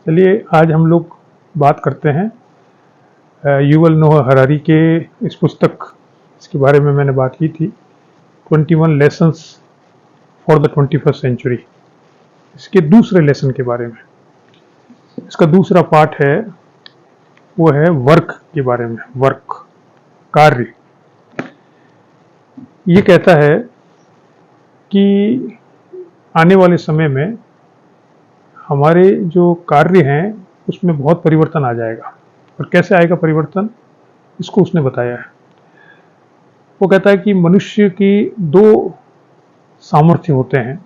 चलिए आज हम लोग बात करते हैं युवल नोह हरारी के इस पुस्तक, इसके बारे में मैंने बात की थी 21 lessons for the 21st century. इसके दूसरे लेसन के बारे में, इसका दूसरा पार्ट है वो है वर्क के बारे में। वर्क, कार्य। ये कहता है कि आने वाले समय में हमारे जो कार्य हैं उसमें बहुत परिवर्तन आ जाएगा। और कैसे आएगा परिवर्तन, इसको उसने बताया है। वो कहता है कि मनुष्य की दो सामर्थ्य होते हैं,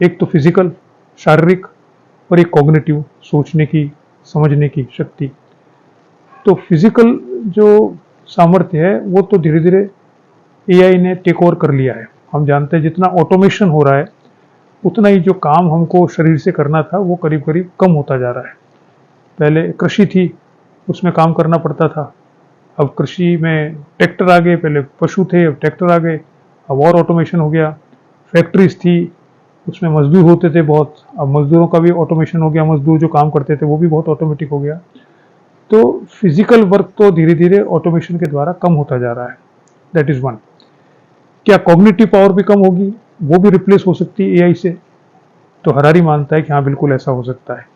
एक तो फिजिकल, शारीरिक, और एक कॉग्निटिव, सोचने की, समझने की शक्ति। तो फिजिकल जो सामर्थ्य है वो तो धीरे धीरे एआई ने टेक ओवर कर लिया है। हम जानते हैं जितना ऑटोमेशन हो रहा है उतना ही जो काम हमको शरीर से करना था वो करीब करीब कम होता जा रहा है। पहले कृषि थी, उसमें काम करना पड़ता था। अब कृषि में ट्रैक्टर आ गए, पहले पशु थे अब ट्रैक्टर आ गए, अब और ऑटोमेशन हो गया। फैक्ट्रीज थी, उसमें मजदूर होते थे बहुत, अब मजदूरों का भी ऑटोमेशन हो गया। मजदूर जो काम करते थे वो भी बहुत ऑटोमेटिक हो गया। तो फिजिकल वर्क तो धीरे धीरे ऑटोमेशन के द्वारा कम होता जा रहा है। That is one. क्या कॉग्निटिव पावर भी कम होगी, वो भी रिप्लेस हो सकती है एआई से? तो हरारी मानता है कि हाँ, बिल्कुल ऐसा हो सकता है।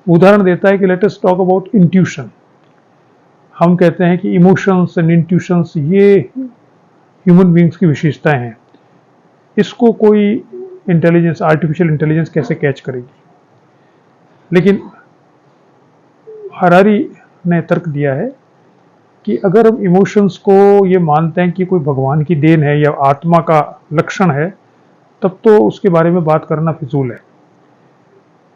उदाहरण देता है कि let us talk about intuition. हम कहते हैं कि इमोशंस एंड इंट्यूशंस ये ह्यूमन बींग्स की विशेषताएं हैं। इसको कोई इंटेलिजेंस, आर्टिफिशियल इंटेलिजेंस कैसे कैच करेगी? लेकिन हरारी ने तर्क दिया है कि अगर हम इमोशंस को ये मानते हैं कि कोई भगवान की देन है या आत्मा का लक्षण है, तब तो उसके बारे में बात करना फिजूल है।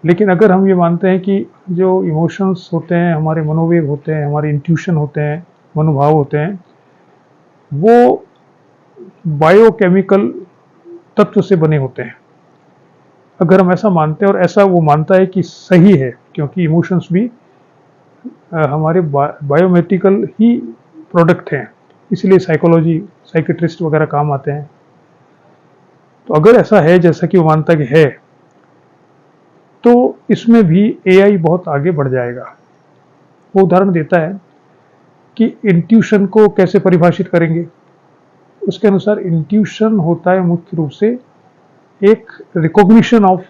लेकिन अगर हम ये मानते हैं कि जो इमोशंस होते हैं, हमारे मनोवेग होते हैं, हमारे इंट्यूशन होते हैं, मनोभाव होते हैं, वो बायोकेमिकल तत्व से बने होते हैं, अगर हम ऐसा मानते हैं, और ऐसा वो मानता है कि सही है, क्योंकि इमोशंस भी हमारे बायोमेट्रिकल ही प्रोडक्ट हैं, इसलिए साइकोलॉजी, साइकेट्रिस्ट वगैरह काम आते हैं। तो अगर ऐसा है जैसा कि वो मानता कि है, तो इसमें भी एआई बहुत आगे बढ़ जाएगा। वो उदाहरण देता है कि इंट्यूशन को कैसे परिभाषित करेंगे। उसके अनुसार इंट्यूशन होता है मुख्य रूप से एक रिकॉग्निशन ऑफ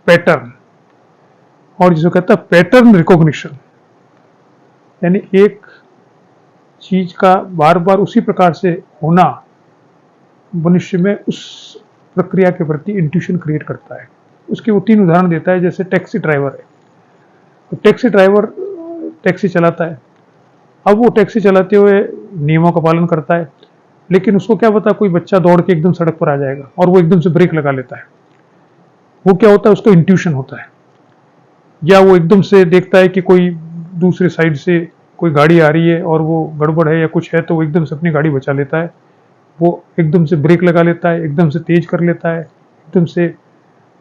पैटर्न, और जिसे कहता है पैटर्न रिकॉग्निशन, यानी एक चीज का बार बार उसी प्रकार से होना मनुष्य में उस प्रक्रिया के प्रति इंट्यूशन क्रिएट करता है। उसके वो 3 उदाहरण देता है। जैसे टैक्सी ड्राइवर है, तो टैक्सी ड्राइवर टैक्सी चलाता है। अब वो टैक्सी चलाते हुए नियमों का पालन करता है, लेकिन उसको क्या पता कोई बच्चा दौड़ के एकदम सड़क पर आ जाएगा और वो एकदम से ब्रेक लगा लेता है। वो क्या होता है, उसको इंट्यूशन होता है। या वो एकदम से देखता है कि कोई दूसरे साइड से कोई गाड़ी आ रही है और वो गड़बड़ है या कुछ है, तो वो एकदम से अपनी गाड़ी बचा लेता है। वो एकदम से ब्रेक लगा लेता है, एकदम से तेज कर लेता है। एकदम से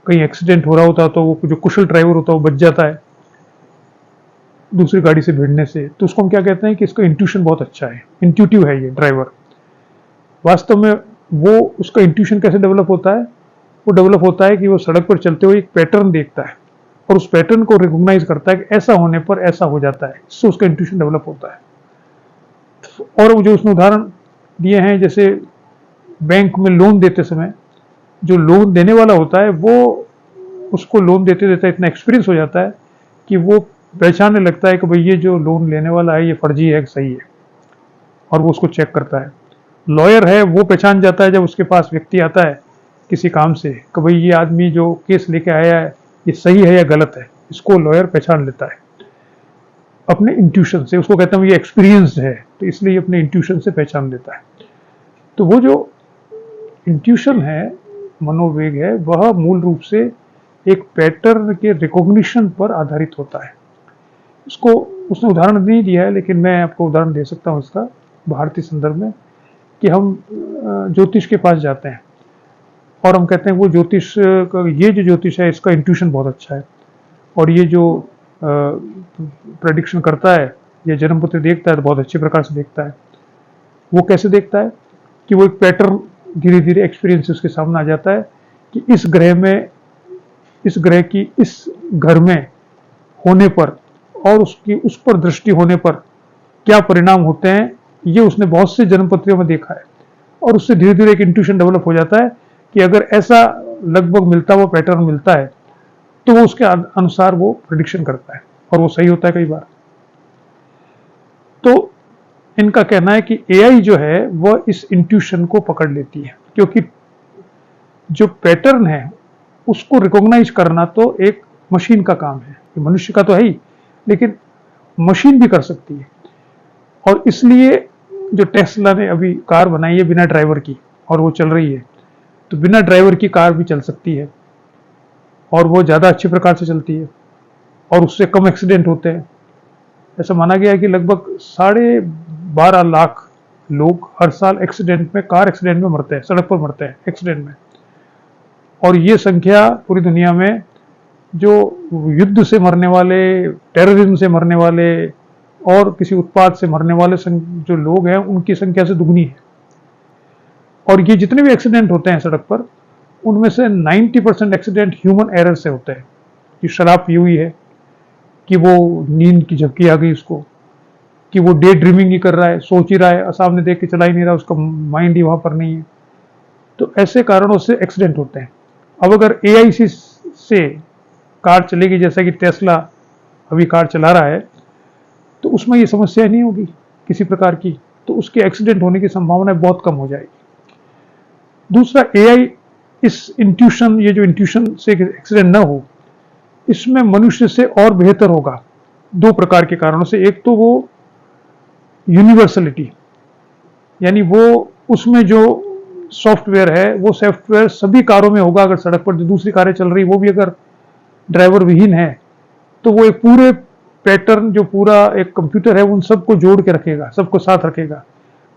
कहीं एक्सीडेंट हो रहा होता है तो वो जो कुशल ड्राइवर होता है वो बच जाता है दूसरी गाड़ी से भिड़ने से। तो उसको हम क्या कहते हैं कि इसका इंट्यूशन बहुत अच्छा है, इंट्यूटिव है ये ड्राइवर। वास्तव में वो उसका इंट्यूशन कैसे डेवलप होता है? वो डेवलप होता है कि वो सड़क पर चलते हुए एक पैटर्न देखता है और उस पैटर्न को रिकॉग्नाइज करता है कि ऐसा होने पर ऐसा हो जाता है, इससे उसका इंट्यूशन डेवलप होता है। और जो उसने उदाहरण दिए हैं, जैसे बैंक में लोन देते समय जो लोन देने वाला होता है वो उसको लोन देते देते इतना एक्सपीरियंस हो जाता है कि वो पहचानने लगता है कि भाई ये जो लोन लेने वाला है ये फर्जी है कि सही है, और वो उसको चेक करता है। लॉयर है, वो पहचान जाता है जब उसके पास व्यक्ति आता है किसी काम से कि भाई ये आदमी जो केस लेके आया है ये सही है या गलत है, इसको लॉयर पहचान लेता है अपने इंट्यूशन से। उसको कहते हैं ये एक्सपीरियंस्ड है, तो इसलिए अपने इंट्यूशन से पहचान लेता है। तो वो जो इंट्यूशन है, मनोवेग है, वह मूल रूप से एक पैटर्न के रिकॉग्निशन पर आधारित होता है। इसको उसने उदाहरण नहीं दिया है, लेकिन मैं आपको उदाहरण दे सकता हूँ इसका भारतीय संदर्भ में। कि हम ज्योतिष के पास जाते हैं और हम कहते हैं वो ज्योतिष, ये जो ज्योतिष है इसका इंट्यूशन बहुत अच्छा है, और ये जो प्रेडिक्शन करता है, ये जन्मपत्र देखता है तो बहुत अच्छे प्रकार से देखता है। वो कैसे देखता है कि वो एक पैटर्न धीरे धीरे एक्सपीरियंस उसके सामने आ जाता है कि इस ग्रह में, इस ग्रह की इस घर में होने पर और उस पर दृष्टि होने पर क्या परिणाम होते हैं, ये उसने बहुत से जन्मपत्रियों में देखा है। और उससे धीरे धीरे एक इंट्यूशन डेवलप हो जाता है कि अगर ऐसा लगभग मिलता हुआ पैटर्न मिलता है तो वो उसके अनुसार वो प्रिडिक्शन करता है और वो सही होता है कई बार। तो इनका कहना है कि एआई जो है वह इस इंट्यूशन को पकड़ लेती है, क्योंकि जो पैटर्न है उसको रिकॉग्नाइज करना तो एक मशीन का काम है, मनुष्य का तो है ही, लेकिन मशीन भी कर सकती है। और इसलिए जो टेस्ला ने अभी कार बनाई है बिना ड्राइवर की और वो चल रही है, तो बिना ड्राइवर की कार भी चल सकती है और वो ज़्यादा अच्छे प्रकार से चलती है और उससे कम एक्सीडेंट होते हैं। ऐसा माना गया है कि लगभग 12.5 लाख लोग हर साल एक्सीडेंट में, कार एक्सीडेंट में मरते हैं, सड़क पर मरते हैं एक्सीडेंट में। और ये संख्या पूरी दुनिया में जो युद्ध से मरने वाले, टेररिज्म से मरने वाले और किसी उत्पाद से मरने वाले जो लोग हैं उनकी संख्या से दुगनी है। और ये जितने भी एक्सीडेंट होते हैं सड़क पर, उनमें से 90% एक्सीडेंट ह्यूमन एरर से होते हैं। कि शराब पी हुई है, कि वो नींद की झपकी आ गई उसको, कि वो डे ड्रीमिंग ही कर रहा है, सोच ही रहा है, सामने देख के चला ही नहीं रहा, उसका माइंड ही वहां पर नहीं है। तो ऐसे कारणों से एक्सीडेंट होते हैं। अब अगर एआई से कार चलेगी, जैसा कि टेस्ला अभी कार चला रहा है, तो उसमें ये समस्या नहीं होगी किसी प्रकार की, तो उसके एक्सीडेंट होने की संभावना बहुत कम हो जाएगी। दूसरा, एआई इस इंट्यूशन, ये जो इंट्यूशन से एक्सीडेंट ना हो, इसमें मनुष्य से और बेहतर होगा 2 प्रकार के कारणों से। एक तो वो यूनिवर्सलिटी, यानी वो उसमें जो सॉफ्टवेयर है वो सॉफ्टवेयर सभी कारों में होगा। अगर सड़क पर जो दूसरी कारें चल रही वो भी अगर ड्राइवर विहीन है, तो वो एक पूरे पैटर्न, जो पूरा एक कंप्यूटर है, उन सबको जोड़ के रखेगा, सबको साथ रखेगा।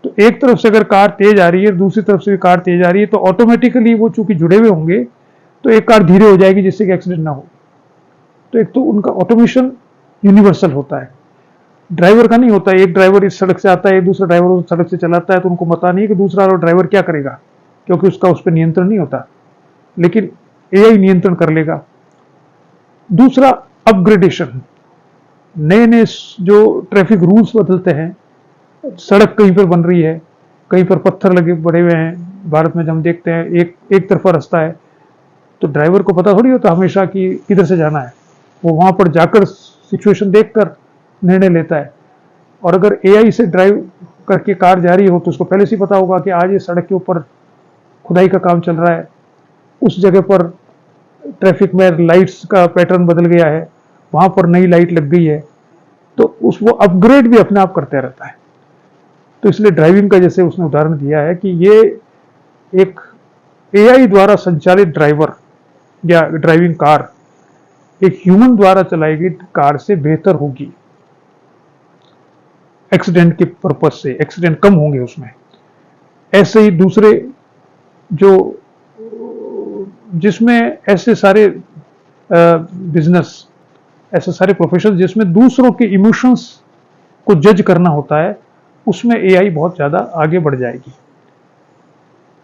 तो एक तरफ से अगर कार तेज आ रही है, दूसरी तरफ से भी कार तेज आ रही है, तो ऑटोमेटिकली वो चूंकि जुड़े हुए होंगे तो एक कार धीरे हो जाएगी जिससे कि एक्सीडेंट ना हो। तो एक तो उनका ऑटोमेशन यूनिवर्सल होता है, ड्राइवर का नहीं होता है। एक ड्राइवर इस सड़क से आता है, एक दूसरा ड्राइवर उस सड़क से चलाता है, तो उनको पता नहीं कि दूसरा ड्राइवर क्या करेगा, क्योंकि उसका उस पर नियंत्रण नहीं होता। लेकिन एआई नियंत्रण कर लेगा। दूसरा, अपग्रेडेशन, नए नए जो ट्रैफिक रूल्स बदलते हैं। सड़क कहीं पर बन रही है, कहीं पर पत्थर लगे पड़े हुए हैं। भारत में जब हम देखते हैं एक तरफा रास्ता है, तो ड्राइवर को पता थोड़ी होता हमेशा कि किधर से जाना है। वो वहां पर जाकर सिचुएशन देखकर निर्णय लेता है। और अगर एआई से ड्राइव करके कार जा रही हो, तो उसको पहले से पता होगा कि आज ये सड़क के ऊपर खुदाई का काम चल रहा है, उस जगह पर ट्रैफिक में लाइट्स का पैटर्न बदल गया है, वहां पर नई लाइट लग गई है। तो वो अपग्रेड भी अपने आप करते रहता है। तो इसलिए ड्राइविंग का जैसे उसने उदाहरण दिया है कि ये एक एआई द्वारा संचालित ड्राइवर या ड्राइविंग कार एक ह्यूमन द्वारा चलाई गई कार से बेहतर होगी। एक्सीडेंट के पर्पज से एक्सीडेंट कम होंगे उसमें। ऐसे ही दूसरे जो जिसमें ऐसे सारे बिजनेस, ऐसे सारे प्रोफेशन जिसमें दूसरों के इमोशंस को जज करना होता है, उसमें एआई बहुत ज्यादा आगे बढ़ जाएगी।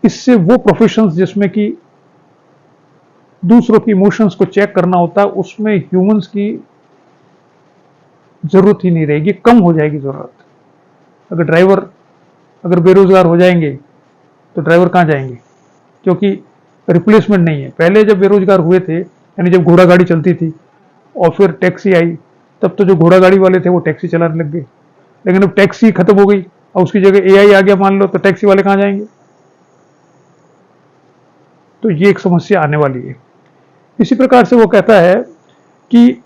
इससे वो प्रोफेशंस जिसमें कि दूसरों के इमोशंस को चेक करना होता है, उसमें ह्यूमंस की जरूरत ही नहीं रहेगी, कम हो जाएगी जरूरत। अगर ड्राइवर अगर बेरोजगार हो जाएंगे तो ड्राइवर कहां जाएंगे, क्योंकि रिप्लेसमेंट नहीं है। पहले जब बेरोजगार हुए थे, यानी जब घोड़ा गाड़ी चलती थी और फिर टैक्सी आई, तब तो जो घोड़ा गाड़ी वाले थे वो टैक्सी चलाने लग गए। लेकिन अब टैक्सी खत्म हो गई और उसकी जगह एआई आ गया मान लो, तो टैक्सी वाले कहां जाएंगे। तो ये एक समस्या आने वाली है। इसी प्रकार से वो कहता है कि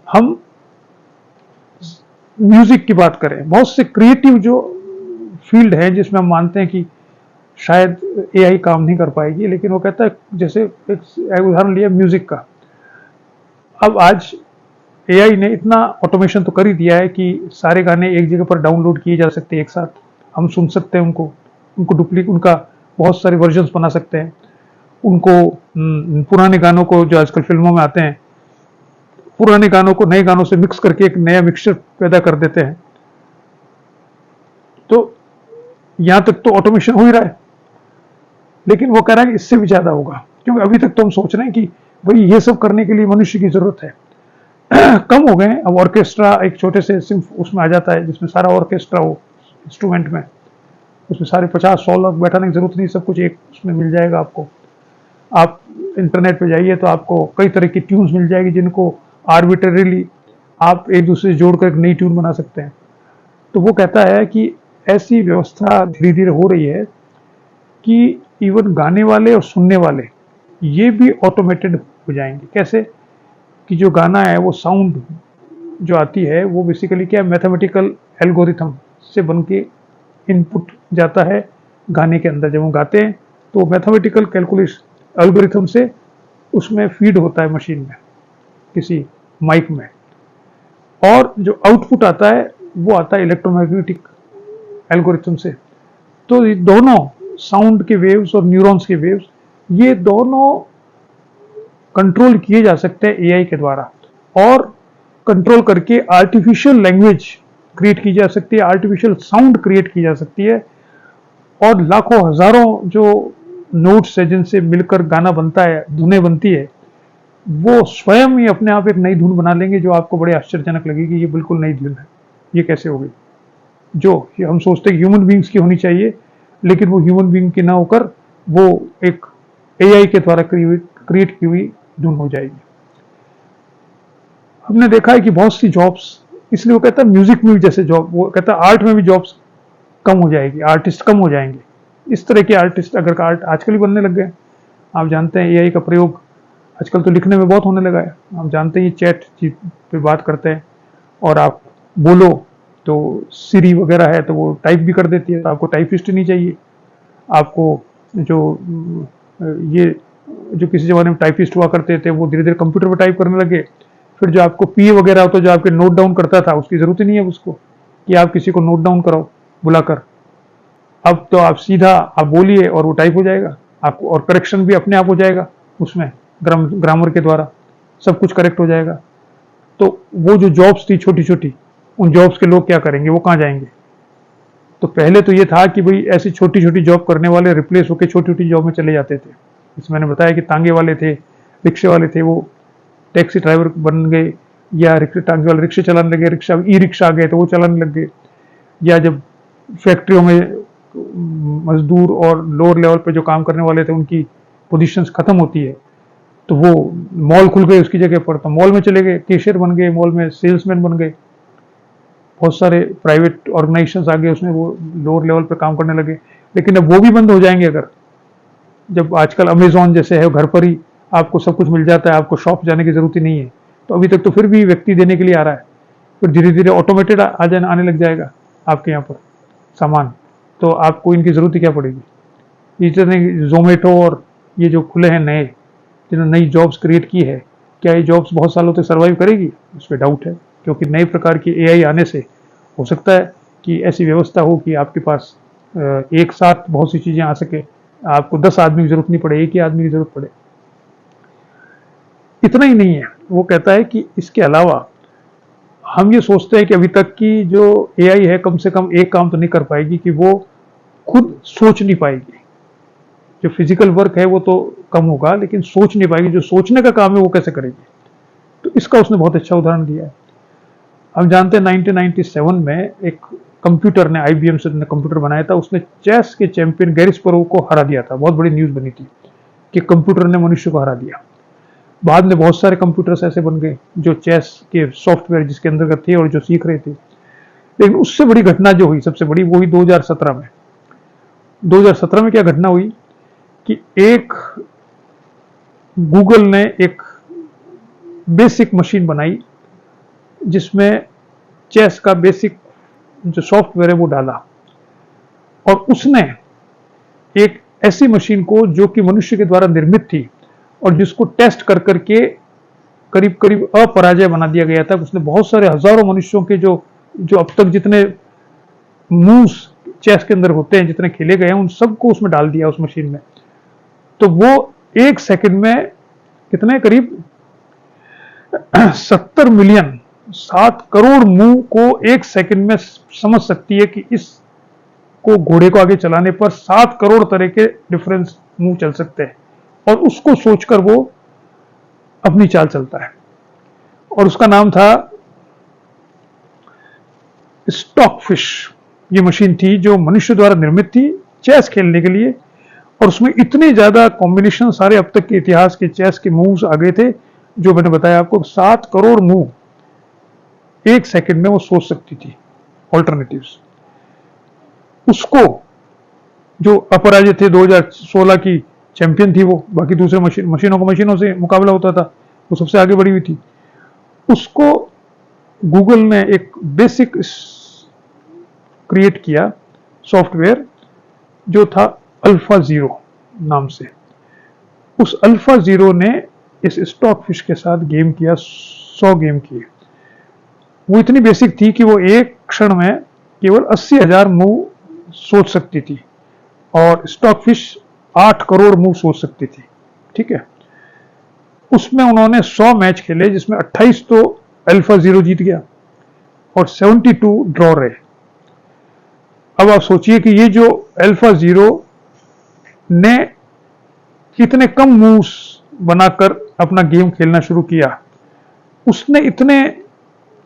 हम म्यूजिक की बात करें, बहुत से क्रिएटिव जो फील्ड है जिसमें हम मानते हैं कि शायद एआई काम नहीं कर पाएगी, लेकिन वो कहता है, जैसे एक उदाहरण लिया म्यूजिक का। अब आज एआई ने इतना ऑटोमेशन तो कर ही दिया है कि सारे गाने एक जगह पर डाउनलोड किए जा सकते हैं, एक साथ हम सुन सकते हैं उनको डुप्लीकेट, उनका बहुत सारे वर्जन्स बना सकते हैं। उनको पुराने गानों को जो आजकल फिल्मों में आते हैं, पुराने गानों को नए गानों से मिक्स करके एक नया मिक्सचर पैदा कर देते हैं। तो यहां तक तो ऑटोमेशन हो ही रहा है, लेकिन वो कह रहा है कि इससे भी ज्यादा होगा। क्योंकि अभी तक तो हम सोच रहे हैं कि भाई ये सब करने के लिए मनुष्य की जरूरत है। कम हो गए हैं। अब ऑर्केस्ट्रा एक छोटे से सिर्फ उसमें आ जाता है जिसमें सारा ऑर्केस्ट्रा हो इंस्ट्रूमेंट में, उसमें सारे 50-100 लोग बैठाने की जरूरत नहीं, सब कुछ एक उसमें मिल जाएगा आपको। आप इंटरनेट पे जाइए तो आपको कई तरह की ट्यून्स मिल जाएगी जिनको आर्बिट्रेरीली आप एक दूसरे से जोड़कर एक नई ट्यून बना सकते हैं। तो वो कहता है कि ऐसी व्यवस्था धीरे धीरे हो रही है कि इवन गाने वाले और सुनने वाले ये भी ऑटोमेटेड हो जाएंगे। कैसे कि जो गाना है वो साउंड जो आती है वो बेसिकली क्या मैथमेटिकल एल्गोरिथम से बन के इनपुट जाता है गाने के अंदर। जब हम गाते हैं तो मैथमेटिकल कैलकुलेशन एल्गोरिथम से उसमें फीड होता है मशीन में, किसी माइक में, और जो आउटपुट आता है वो आता है इलेक्ट्रोमैग्नेटिक एल्गोरिथम से। तो ये दोनों साउंड के वेव्स और न्यूरॉन्स के वेव्स ये दोनों कंट्रोल किए जा सकते हैं एआई के द्वारा, और कंट्रोल करके आर्टिफिशियल लैंग्वेज क्रिएट की जा सकती है, आर्टिफिशियल साउंड क्रिएट की जा सकती है, और लाखों हजारों जो नोट्स है जिनसे मिलकर गाना बनता है, धुनें बनती है, वो स्वयं ही अपने आप एक नई धुन बना लेंगे जो आपको बड़े आश्चर्यजनक लगेगी। ये बिल्कुल नई धुन है, ये कैसे हो गई? जो हम सोचते हैं ह्यूमन बींग्स की होनी चाहिए, लेकिन वो ह्यूमन बींग की ना होकर वो एक एआई के द्वारा क्रिएट की हुई धुन हो जाएगी। हमने देखा है कि बहुत सी जॉब्स, इसलिए वो कहता है म्यूजिक में भी जैसे जॉब, वो कहता है आर्ट में भी जॉब्स कम हो जाएगी, आर्टिस्ट कम हो जाएंगे। इस तरह के आर्टिस्ट अगर आर्ट आजकल ही बनने लग गए। आप जानते हैं एआई का प्रयोग आजकल तो लिखने में बहुत होने लगा है। आप जानते हैं ये चैट पे बात करते हैं और आप बोलो तो सिरी वगैरह है तो वो टाइप भी कर देती है, तो आपको टाइपिस्ट नहीं चाहिए। आपको जो ये जो किसी जमाने में टाइपिस्ट हुआ करते थे वो धीरे धीरे कंप्यूटर पर टाइप करने लगे। फिर जो आपको पीए वगैरह होता जो आपके नोट डाउन करता था उसकी जरूरत ही नहीं है उसको कि आप किसी को नोट डाउन कराओ बुलाकर। अब तो आप सीधा आप बोलिए और वो टाइप हो जाएगा आपको, और करेक्शन भी अपने आप हो जाएगा उसमें, ग्रामर के द्वारा सब कुछ करेक्ट हो जाएगा। तो वो जो जॉब्स थी छोटी छोटी, उन जॉब्स के लोग क्या करेंगे, वो कहाँ जाएंगे? तो पहले तो ये था कि भाई ऐसी छोटी छोटी जॉब करने वाले रिप्लेस होकर छोटी छोटी जॉब में चले जाते थे। इसमें मैंने बताया कि तांगे वाले थे, रिक्शे वाले थे, वो टैक्सी ड्राइवर बन गए, या टांगे वाले रिक्शे चलाने लगे, रिक्शा ई रिक्शा आ गए तो वो चलाने लग गए। या जब फैक्ट्रियों में मजदूर और लोअर लेवल पे जो काम करने वाले थे उनकी पोजीशंस खत्म होती है तो वो मॉल खुल गए उसकी जगह पर, तो मॉल में चले गए, कैशियर बन गए, मॉल में सेल्समैन बन गए। बहुत सारे प्राइवेट ऑर्गेनाइजेशंस आ गए उसमें, वो लोअर लेवल पे काम करने लगे। लेकिन अब वो भी बंद हो जाएंगे अगर, जब आजकल अमेजोन जैसे है घर पर ही आपको सब कुछ मिल जाता है, आपको शॉप जाने की जरूरत ही नहीं है। तो अभी तक तो फिर भी व्यक्ति देने के लिए आ रहा है, फिर धीरे धीरे ऑटोमेटेड आने लग जाएगा आपके यहाँ पर सामान, तो आपको इनकी जरूरत ही क्या पड़ेगी। जितने जोमेटो और ये जो खुले हैं नए, जिन्होंने नई जॉब्स क्रिएट की है, क्या ये जॉब्स बहुत सालों तक सर्वाइव करेगी? उस पर डाउट है, क्योंकि नए प्रकार की एआई आने से हो सकता है कि ऐसी व्यवस्था हो कि आपके पास एक साथ बहुत सी चीजें आ सके, आपको 10 आदमी की जरूरत नहीं पड़े, एक ही आदमी की जरूरत पड़े। इतना ही नहीं है, वो कहता है कि इसके अलावा हम ये सोचते हैं कि अभी तक की जो एआई है कम से कम एक काम तो नहीं कर पाएगी कि वो खुद सोच नहीं पाएगी। जो फिजिकल वर्क है वो तो कम होगा, लेकिन सोच नहीं पाएगी। जो सोचने का काम है वो कैसे करेगी? तो इसका उसने बहुत अच्छा उदाहरण दिया है। हम जानते हैं 1997 में एक कंप्यूटर ने, आईबीएम से कंप्यूटर बनाया था, उसने चेस के चैंपियन गैरी स्परोव को हरा दिया था। बहुत बड़ी न्यूज बनी थी कि कंप्यूटर ने मनुष्य को हरा दिया। बाद में बहुत सारे कंप्यूटर्स ऐसे बन गए जो चेस के सॉफ्टवेयर जिसके अंतर्गत थे और जो सीख रहे थे। लेकिन उससे बड़ी घटना जो हुई, सबसे बड़ी, वो हुई 2017 में। 2017 में क्या घटना हुई कि एक गूगल ने एक बेसिक मशीन बनाई जिसमें चेस का बेसिक जो सॉफ्टवेयर है वो डाला, और उसने एक ऐसी मशीन को जो कि मनुष्य के द्वारा निर्मित थी और जिसको टेस्ट कर करके करीब करीब अपराजय बना दिया गया था। उसने बहुत सारे हजारों मनुष्यों के जो अब तक जितने मूव्स चेस के अंदर होते हैं, जितने खेले गए हैं, उन सबको उसमें डाल दिया उस मशीन में। तो वो एक सेकंड में कितने करीब 70 मिलियन, 7 करोड़ मूव को एक सेकंड में समझ सकती है कि इस को घोड़े को आगे चलाने पर 7 करोड़ तरह के डिफरेंस मूव चल सकते हैं। और उसको सोचकर वो अपनी चाल चलता है। और उसका नाम था स्टॉकफिश। ये मशीन थी जो मनुष्य द्वारा निर्मित थी चेस खेलने के लिए, और उसमें इतने ज्यादा कॉम्बिनेशन सारे अब तक के इतिहास के चेस के मूव्स आ गए थे, जो मैंने बताया आपको 7 करोड़ मूव एक सेकंड में वो सोच सकती थी ऑल्टरनेटिव्स। उसको जो अपराजित थे 2016 की चैंपियन थी वो, बाकी दूसरे मशीनों से मुकाबला होता था, वो सबसे आगे बढ़ी हुई थी। उसको गूगल ने एक बेसिक क्रिएट किया सॉफ्टवेयर जो था अल्फा जीरो नाम से। उस अल्फा जीरो ने इस स्टॉकफिश के साथ गेम किया, 100 गेम किए। वो इतनी बेसिक थी कि वो एक क्षण में केवल 80,000 मूव सोच सकती थी, और स्टॉकफिश 8 करोड़ मूव सोच सकती थी। ठीक है, उसमें उन्होंने 100 मैच खेले, जिसमें 28 तो अल्फा जीरो जीत गया और 72 ड्रॉ रहे। अब आप सोचिए कि ये जो अल्फा जीरो ने इतने कम मूव्स बनाकर अपना गेम खेलना शुरू किया, उसने इतने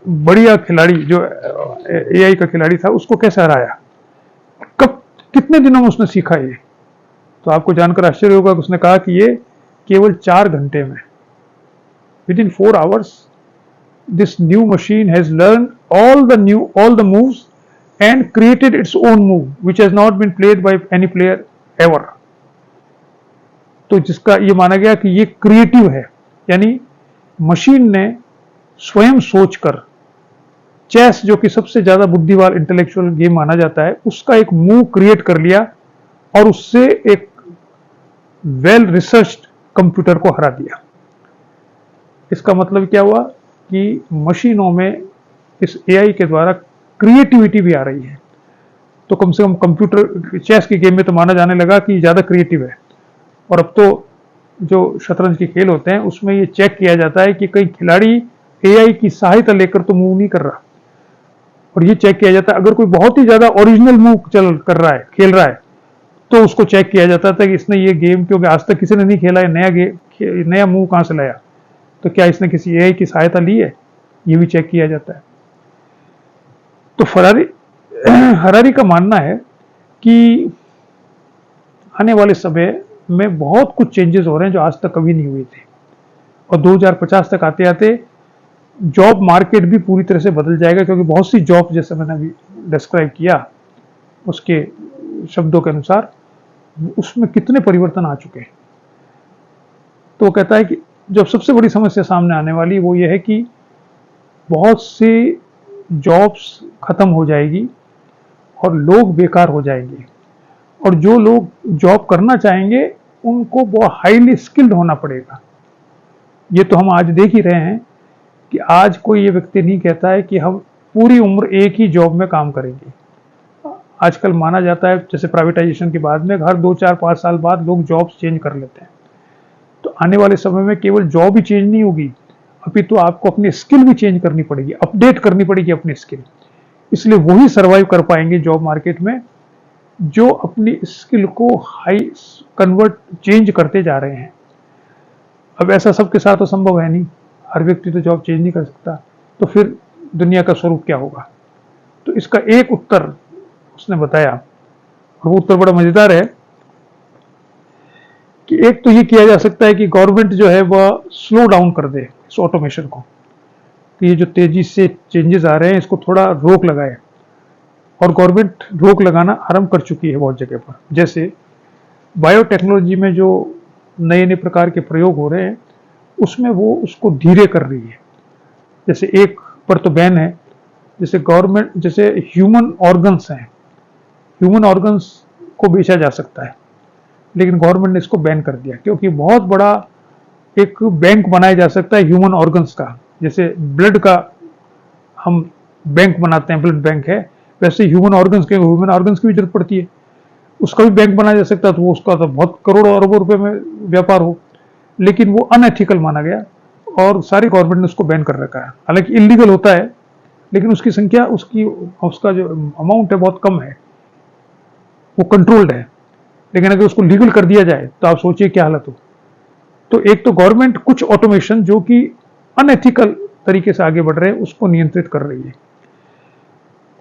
बढ़िया खिलाड़ी जो एआई का खिलाड़ी था उसको कैसे हराया, कब, कितने दिनों में उसने सीखा ये? तो आपको जानकर आश्चर्य होगा कि उसने कहा कि ये केवल 4 घंटे में, within 4 hours this new machine has learned all the moves and created its own move which has not been played by any player ever। तो जिसका ये माना गया कि ये क्रिएटिव है, यानी मशीन ने स्वयं सोचकर चेस, जो कि सबसे ज्यादा बुद्धिवाल इंटेलेक्चुअल गेम माना जाता है, उसका एक मूव क्रिएट कर लिया और उससे एक वेल रिसर्च्ड कंप्यूटर को हरा दिया। इसका मतलब क्या हुआ कि मशीनों में इस एआई के द्वारा क्रिएटिविटी भी आ रही है। तो कम से कम कंप्यूटर चेस के गेम में तो माना जाने लगा कि ज्यादा क्रिएटिव है, और अब तो जो शतरंज के खेल होते हैं उसमें ये चेक किया जाता है कि कई खिलाड़ी एआई की सहायता लेकर तो मूव नहीं कर रहा, और ये चेक किया जाता है अगर कोई बहुत ही ज्यादा ओरिजिनल मूव खेल रहा है तो उसको चेक किया जाता था कि इसने ये गेम, क्योंकि आज तक किसी ने नहीं खेला है, नया मूव कहां से लाया, तो क्या इसने किसी एआई की सहायता ली है, ये भी चेक किया जाता है। तो हरारी का मानना है कि आने वाले समय में बहुत कुछ चेंजेस हो रहे हैं जो आज तक कभी नहीं हुए थे, और 2050 तक आते आते जॉब मार्केट भी पूरी तरह से बदल जाएगा, क्योंकि बहुत सी जॉब, जैसे मैंने अभी डिस्क्राइब किया उसके शब्दों के अनुसार, उसमें कितने परिवर्तन आ चुके हैं। तो वो कहता है कि जब सबसे बड़ी समस्या सामने आने वाली वो ये है कि बहुत सी जॉब्स खत्म हो जाएगी और लोग बेकार हो जाएंगे, और जो लोग जॉब करना चाहेंगे उनको बहुत हाईली स्किल्ड होना पड़ेगा। ये तो हम आज देख ही रहे हैं कि आज कोई ये व्यक्ति नहीं कहता है कि हम पूरी उम्र एक ही जॉब में काम करेंगे। आजकल माना जाता है, जैसे प्राइवेटाइजेशन के बाद में हर 2, 4, 5 साल बाद लोग जॉब्स चेंज कर लेते हैं। तो आने वाले समय में केवल जॉब ही चेंज नहीं होगी, अभी तो आपको अपनी स्किल भी चेंज करनी पड़ेगी, अपडेट करनी पड़ेगी अपनी स्किल। इसलिए वही सर्वाइव कर पाएंगे जॉब मार्केट में जो अपनी स्किल को चेंज करते जा रहे हैं। अब ऐसा सबके साथ तो संभव है नहीं, हर व्यक्ति तो जॉब चेंज नहीं कर सकता, तो फिर दुनिया का स्वरूप क्या होगा? तो इसका एक उत्तर उसने बताया, और वो उत्तर बड़ा मजेदार है कि एक तो ये किया जा सकता है कि गवर्नमेंट जो है वह स्लो डाउन कर दे इस ऑटोमेशन को, कि ये जो तेजी से चेंजेस आ रहे हैं इसको थोड़ा रोक लगाए। और गवर्नमेंट रोक लगाना आरंभ कर चुकी है बहुत जगह पर। जैसे बायोटेक्नोलॉजी में जो नए नए प्रकार के प्रयोग हो रहे हैं उसमें वो उसको धीरे कर रही है। जैसे एक पर तो बैन है, जैसे गवर्नमेंट, जैसे ह्यूमन ऑर्गन्स हैं, ह्यूमन ऑर्गन्स को बेचा जा सकता है, लेकिन गवर्नमेंट ने इसको बैन कर दिया, क्योंकि बहुत बड़ा एक बैंक बनाया जा सकता है ह्यूमन ऑर्गन्स का। जैसे ब्लड का हम बैंक बनाते हैं, ब्लड बैंक है, वैसे ह्यूमन ऑर्गन्स की भी जरूरत पड़ती है, उसका भी बैंक बनाया जा सकता है। तो वो उसका तो बहुत करोड़ों अरबों रुपए में व्यापार हो, लेकिन वो अनएथिकल माना गया और सारी गवर्नमेंट ने उसको बैन कर रखा है। हालांकि इलीगल होता है, लेकिन उसकी संख्या, उसका जो अमाउंट है बहुत कम है, वो कंट्रोल्ड है। लेकिन अगर उसको लीगल कर दिया जाए तो आप सोचिए क्या हालत हो। तो एक तो गवर्नमेंट कुछ ऑटोमेशन जो कि अनएथिकल तरीके से आगे बढ़ रहे हैं उसको नियंत्रित कर रही है,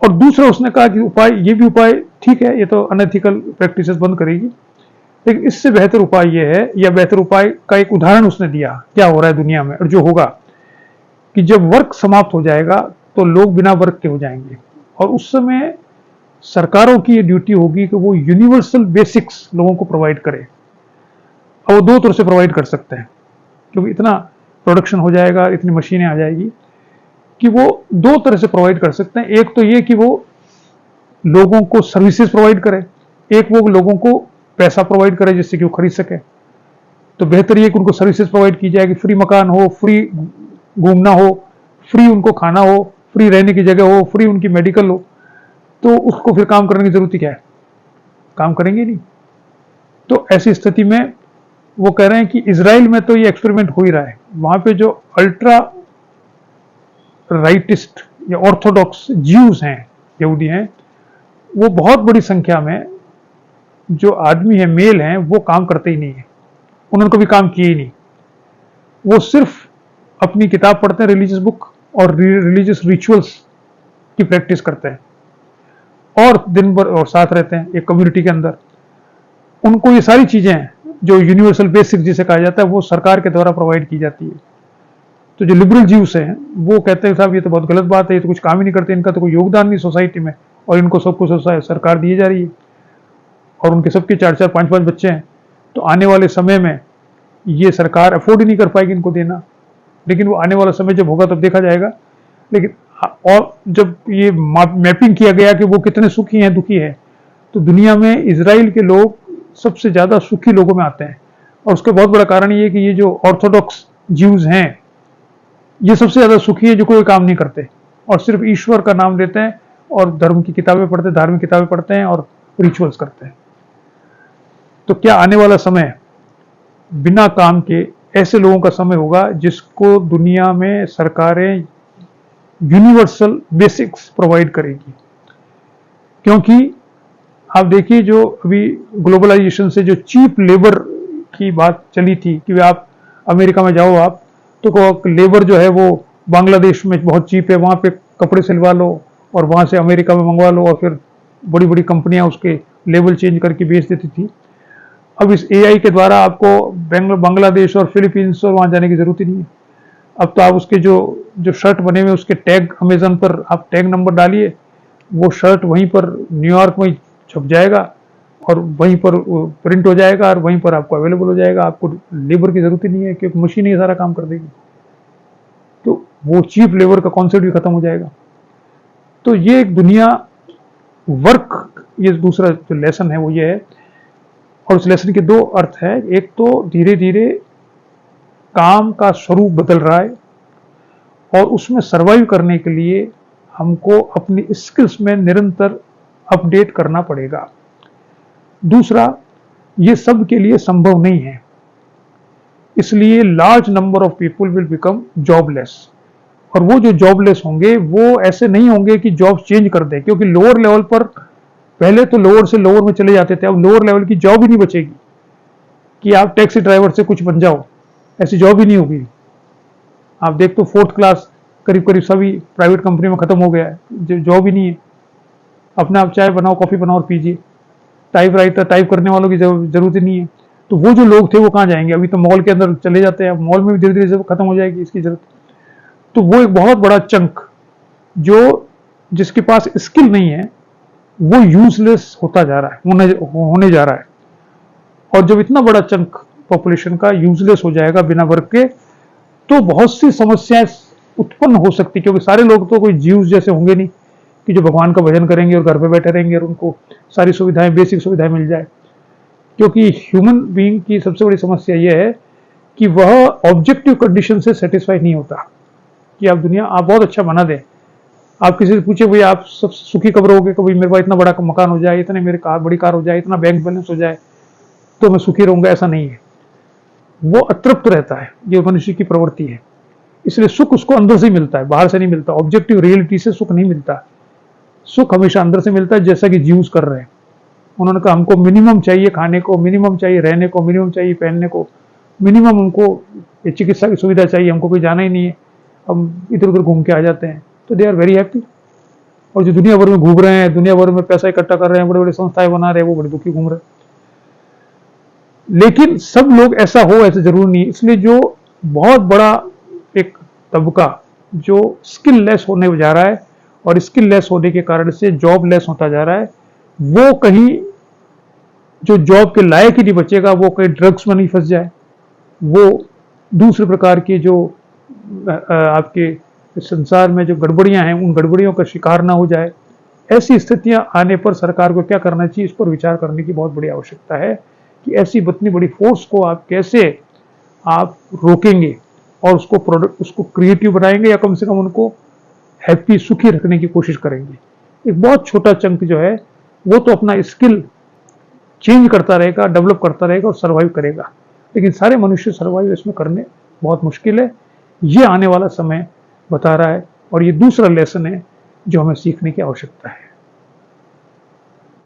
और दूसरा उसने कहा कि उपाय, ये भी उपाय ठीक है, ये तो अनएथिकल प्रैक्टिसेस बंद करेगी, लेकिन इससे बेहतर उपाय ये है, या बेहतर उपाय का एक उदाहरण उसने दिया क्या हो रहा है दुनिया में और जो होगा, कि जब वर्क समाप्त हो जाएगा तो लोग बिना वर्क के हो जाएंगे, और उस समय सरकारों की ये ड्यूटी होगी कि वो यूनिवर्सल बेसिक्स लोगों को प्रोवाइड करे। और वो दो तरह से प्रोवाइड कर सकते हैं, क्योंकि इतना प्रोडक्शन हो जाएगा, इतनी मशीनें आ जाएगी कि वो दो तरह से प्रोवाइड कर सकते हैं। एक तो ये कि वो लोगों को सर्विसेज प्रोवाइड करे, एक वो लोगों को पैसा प्रोवाइड करे जिससे कि वो खरीद सके। तो बेहतर ये कि उनको सर्विसेज प्रोवाइड की जाए कि फ्री मकान हो, फ्री घूमना हो, फ्री उनको खाना हो, फ्री रहने की जगह हो, फ्री उनकी मेडिकल हो। तो उसको फिर काम करने की जरूरत ही क्या है, काम करेंगे नहीं। तो ऐसी स्थिति में वो कह रहे हैं कि इजराइल में तो ये एक्सपेरिमेंट हो ही रहा है, वहां पे जो अल्ट्रा राइटिस्ट या ऑर्थोडॉक्स ज्यूज हैं, यहूदी हैं, वो बहुत बड़ी संख्या में जो आदमी है, मेल हैं, वो काम करते ही नहीं है, उन्होंने कभी काम किए ही नहीं। वो सिर्फ अपनी किताब पढ़ते हैं, रिलीजियस बुक और रिलीजियस रिचुअल्स की प्रैक्टिस करते हैं, और दिन भर और साथ रहते हैं एक कम्युनिटी के अंदर। उनको ये सारी चीजें हैं जो यूनिवर्सल बेसिक जिसे कहा जाता है, वो सरकार के द्वारा प्रोवाइड की जाती है। तो जो लिबरल जीव्स हैं वो कहते हैं साहब ये तो बहुत गलत बात है, ये तो कुछ काम ही नहीं करते, इनका तो कोई योगदान नहीं सोसाइटी में, और इनको सब कुछ सरकार दिए जा रही है, और उनके सबके 4-4, 5-5 बच्चे हैं। तो आने वाले समय में ये सरकार अफोर्ड ही नहीं कर पाएगी इनको देना, लेकिन वो आने वाला समय जब होगा तब देखा जाएगा। लेकिन और जब ये मैपिंग किया गया कि वो कितने सुखी हैं, दुखी हैं, तो दुनिया में इजराइल के लोग सबसे ज्यादा सुखी लोगों में आते हैं, और उसका बहुत बड़ा कारण ये है कि ये जो ऑर्थोडॉक्स ज्यूज हैं ये सबसे ज्यादा सुखी है, जो कोई काम नहीं करते और सिर्फ ईश्वर का नाम लेते हैं और धर्म की किताबें पढ़ते, धार्मिक किताबें पढ़ते हैं और रिचुअल्स करते हैं। तो क्या आने वाला समय बिना काम के ऐसे लोगों का समय होगा जिसको दुनिया में सरकारें यूनिवर्सल बेसिक्स प्रोवाइड करेगी? क्योंकि आप देखिए जो अभी ग्लोबलाइजेशन से जो चीप लेबर की बात चली थी कि आप अमेरिका में जाओ आप तो लेबर जो है वो बांग्लादेश में बहुत चीप है, वहां पे कपड़े सिलवा लो और वहां से अमेरिका में मंगवा लो, और फिर बड़ी बड़ी कंपनियां उसके लेबल चेंज करके बेच देती थी। अब इस एआई के द्वारा आपको बांग्लादेश और फिलीपींस और वहां जाने की जरूरत ही नहीं है। अब तो आप उसके जो शर्ट बने हुए उसके टैग अमेजन पर आप टैग नंबर डालिए, वो शर्ट वहीं पर न्यूयॉर्क में छप जाएगा और वहीं पर प्रिंट हो जाएगा और वहीं पर आपको अवेलेबल हो जाएगा। आपको लेबर की जरूरत ही नहीं है क्योंकि मशीन ही सारा काम कर देगी। तो वो चीप लेबर का कॉन्सेप्ट भी खत्म हो जाएगा। तो ये एक दुनिया वर्क, ये दूसरा जो लेसन है वो ये है, और उस लेसन के दो अर्थ है। एक तो धीरे धीरे काम का स्वरूप बदल रहा है और उसमें सरवाइव करने के लिए हमको अपनी स्किल्स में निरंतर अपडेट करना पड़ेगा। दूसरा, ये सब के लिए संभव नहीं है, इसलिए large number of people will become jobless, और वो जो जॉबलेस होंगे वो ऐसे नहीं होंगे कि जॉब चेंज कर दे, क्योंकि लोअर लेवल पर पहले तो लोअर से लोअर में चले जाते थे, अब लोअर लेवल की जॉब ही नहीं बचेगी कि आप टैक्सी ड्राइवर से कुछ बन जाओ, ऐसी जॉब ही नहीं होगी। आप देखते हो 4th क्लास करीब करीब सभी प्राइवेट कंपनी में खत्म हो गया है, जॉब ही नहीं है। अपने आप चाय बनाओ, कॉफी बनाओ और पीजिए, टाइप करने वालों की जरूरत ही नहीं है। तो वो जो लोग थे वो कहाँ जाएंगे? अभी तो मॉल के अंदर चले जाते हैं, मॉल में भी धीरे धीरे खत्म हो जाएगी इसकी जरूरत। तो वो एक बहुत बड़ा चंक जो जिसके पास स्किल नहीं है वो यूजलेस होता जा रहा है, होने जा रहा है। और जब इतना बड़ा चंक पॉपुलेशन का यूजलेस हो जाएगा बिना वर्क के, तो बहुत सी समस्याएं उत्पन्न हो सकती, क्योंकि सारे लोग तो कोई जीव जैसे होंगे नहीं कि जो भगवान का भजन करेंगे और घर पे बैठे रहेंगे और उनको सारी सुविधाएं, बेसिक सुविधाएं मिल जाए। क्योंकि ह्यूमन बीइंग की सबसे बड़ी समस्या यह है कि वह ऑब्जेक्टिव कंडीशन से सेटिस्फाई नहीं होता कि आप दुनिया आप बहुत अच्छा बना दें। आप किसी से पूछे भैया आप सब सुखी कब रहोगे, कभी मेरे पास इतना बड़ा मकान हो जाए, इतने मेरे बड़ी कार हो जाए, इतना बैंक बैलेंस हो जाए तो मैं सुखी रहूंगा, ऐसा नहीं है। वो अतृप्त रहता है, ये मनुष्य की प्रवृत्ति है। इसलिए सुख उसको अंदर से मिलता है, बाहर से नहीं मिलता। ऑब्जेक्टिव रियलिटी से सुख नहीं मिलता, सुख हमेशा अंदर से मिलता है, जैसा कि जीव्स कर रहे हैं। उन्होंने कहा हमको मिनिमम चाहिए खाने को, मिनिमम चाहिए रहने को, मिनिमम चाहिए पहनने को, मिनिमम हमको ये चिकित्सा की सुविधा चाहिए, हमको कोई जाना ही नहीं है, हम इधर उधर घूम के आ जाते हैं, तो दे आर वेरी हैप्पी। और जो दुनिया भर में घूम रहे हैं, दुनिया भर में पैसा इकट्ठा कर रहे हैं, बड़े बड़े संस्थाएं बना रहे हैं, वो बड़े दुखी घूम रहे हैं। लेकिन सब लोग ऐसा हो ऐसा जरूरी नहीं, इसलिए जो बहुत बड़ा एक तबका जो स्किल लेस होने जा रहा है और स्किल लेस होने के कारण से जॉब लेस होता जा रहा है, वो कहीं जो जॉब के लायक ही नहीं बचेगा, वो कहीं ड्रग्स में नहीं फंस जाए, वो दूसरे प्रकार के जो आपके संसार में जो गड़बड़ियां हैं उन गड़बड़ियों का शिकार ना हो जाए। ऐसी स्थितियां आने पर सरकार को क्या करना चाहिए, इस पर विचार करने की बहुत बड़ी आवश्यकता है कि ऐसी इतनी बड़ी फोर्स को आप कैसे आप रोकेंगे और उसको क्रिएटिव बनाएंगे, या कम से कम उनको हैप्पी सुखी रखने की कोशिश करेंगे। एक बहुत छोटा चंक जो है वो तो अपना स्किल चेंज करता रहेगा, डेवलप करता रहेगा और सर्वाइव करेगा, लेकिन सारे मनुष्य सर्वाइव इसमें करने बहुत मुश्किल है। ये आने वाला समय बता रहा है और ये दूसरा लेसन है जो हमें सीखने की आवश्यकता है।